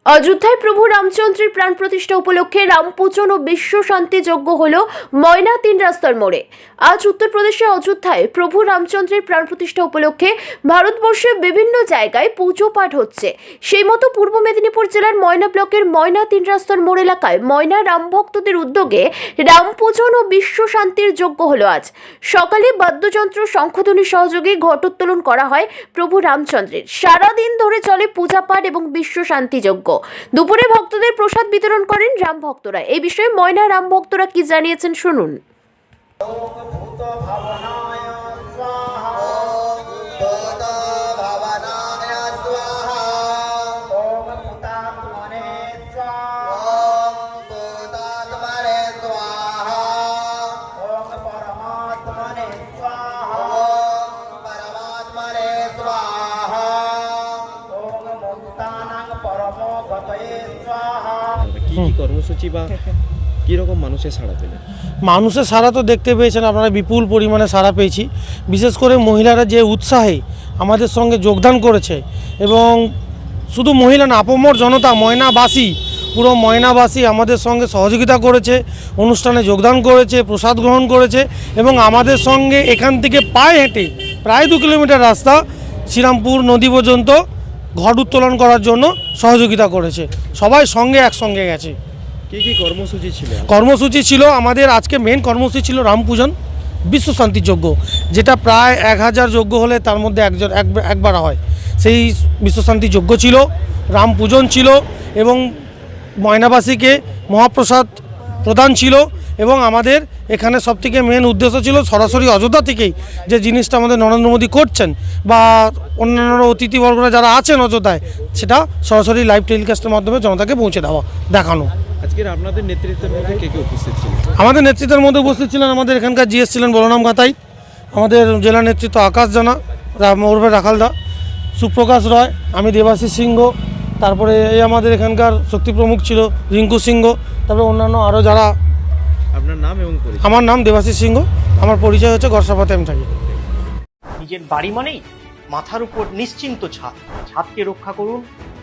অযোধ্যায় প্রভু রামচন্দ্রের প্রাণ প্রতিষ্ঠা উপলক্ষে রামপূজন ও বিশ্ব শান্তি যজ্ঞ হল ময়না তিন রাস্তার মোড়ে। আজ উত্তরপ্রদেশের অযোধ্যায় প্রভু রামচন্দ্রের প্রাণ প্রতিষ্ঠা উপলক্ষে ভারতবর্ষের বিভিন্ন জায়গায় পুজো পাঠ হচ্ছে। সেই মতো পূর্ব মেদিনীপুর জেলার ময়না ব্লকের ময়না তিন রাস্তার মোড় এলাকায় ময়না রাম ভক্তদের উদ্যোগে রামপূজন ও বিশ্ব শান্তির যজ্ঞ হলো। আজ সকালে বাদ্যযন্ত্র শঙ্খধ্বনি সহযোগে ঘটোত্তোলন করা হয় প্রভু রামচন্দ্রের। সারাদিন ধরে চলে পূজা পাঠ এবং বিশ্ব শান্তি যজ্ঞ। দুপুরে ভক্তদের প্রসাদ বিতরণ করেন রাম ভক্তরা। এই বিষয়ে ময়না রাম ভক্তরা কি জানিয়েছেন শুনুন। কি কি কর্মসূচি বা কি রকম মানুষের সাড়া পেলেন? মানুষের সাড়া তো দেখতে পেয়েছেন আপনারা, বিপুল পরিমাণে সাড়া পেয়েছি। বিশেষ করে মহিলারা যে উৎসাহে আমাদের সঙ্গে যোগদান করেছে, এবং শুধু মহিলা না, আপামর জনতা, ময়নাবাসী, পুরো ময়নাবাসী আমাদের সঙ্গে সহযোগিতা করেছে, অনুষ্ঠানে যোগদান করেছে, প্রসাদ গ্রহণ করেছে, এবং আমাদের সঙ্গে এখান থেকে পায়ে হেঁটে প্রায় 2 কিলোমিটার রাস্তা শ্রীরামপুর নদী পর্যন্ত ঘট উত্তোলন করার জন্য সহযোগিতা করেছে। সবাই সঙ্গে একসঙ্গে গেছে। কি কি কর্মসূচি ছিল? কর্মসূচি ছিল আমাদের আজকে মেন কর্মসূচি ছিল রামপূজন বিশ্ব শান্তি যজ্ঞ, যেটা প্রায় 1000 যজ্ঞ হলে তার মধ্যে একবার হয়। সেই বিশ্ব শান্তি যজ্ঞ ছিল, রামপূজন ছিল, এবং ময়নাবাসীকে মহাপ্রসাদ প্রদান ছিল। এবং আমাদের এখানে সবথেকে মেন উদ্দেশ্য ছিল সরাসরি অযোধ্যা থেকেই যে জিনিসটা আমাদের নরেন্দ্র মোদী করছেন বা অন্যান্য অতিথিবর্গরা যারা আছেন অযোধ্যায়, সেটা সরাসরি লাইভ টেলিকাস্টের মাধ্যমে জনতাকে পৌঁছে দেওয়া, দেখানো। আজকের আপনাদের নেতৃত্বের মধ্যে কে কে উপস্থিত ছিল? আমাদের নেতৃত্বের মধ্যে উপস্থিত ছিলেন আমাদের এখানকার জিএস ছিলেন বলরাম গাতাই, আমাদের জেলা নেতৃত্ব আকাশ জানা, ওরফে রাখালদা, সুপ্রকাশ রয়, আমি দেবাশিস সিংহ, তারপরে এই আমাদের এখানকার শক্তি প্রমুখ ছিল রিঙ্কু সিংহ, তারপরে অন্যান্য আরও যারা। আপনার নাম এবং পরিচয়? আমার নাম দেবাশিস সিংহ, আমার পরিচয় হচ্ছে গড়সাপাতে আমি থাকি। নিজের বাড়ি মানেই মাথার উপর নিশ্চিন্ত ছাদ। ছাদকে রক্ষা করুন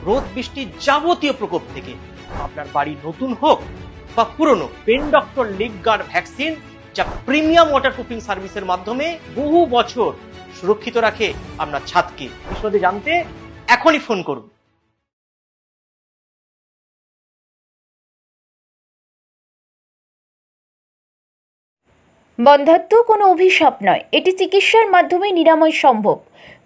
রোদ বৃষ্টির যাবতীয় প্রকোপ থেকে। আপনার বাড়ি নতুন হোক বা পুরনো, পেন ডক্টর লিগ গার্ড ভ্যাকসিন, যা প্রিমিয়াম ওয়াটারপ্রুফিং সার্ভিসের মাধ্যমে বহু বছর সুরক্ষিত রাখে আপনার ছাদকে। বিশদে জানতে এখনই ফোন করুন। বন্ধ্যাত্ব কোনো অভিশাপ নয়, এটি চিকিৎসার মাধ্যমে নিরাময় সম্ভব।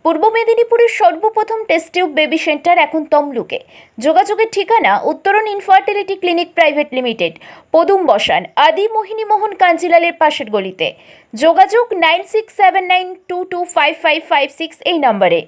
পূর্ব মেদিনীপুরের সর্বপ্রথম টেস্ট টিউব বেবি সেন্টার এখন তমলুকে। যোগাযোগের ঠিকানা উত্তরণ ইনফার্টিলিটি ক্লিনিক প্রাইভেট লিমিটেড, পদুম বসান, আদি মোহিনী মোহন কাঞ্জিলালের পাশের গলিতে। যোগাযোগ 9679225556 এই নম্বরে।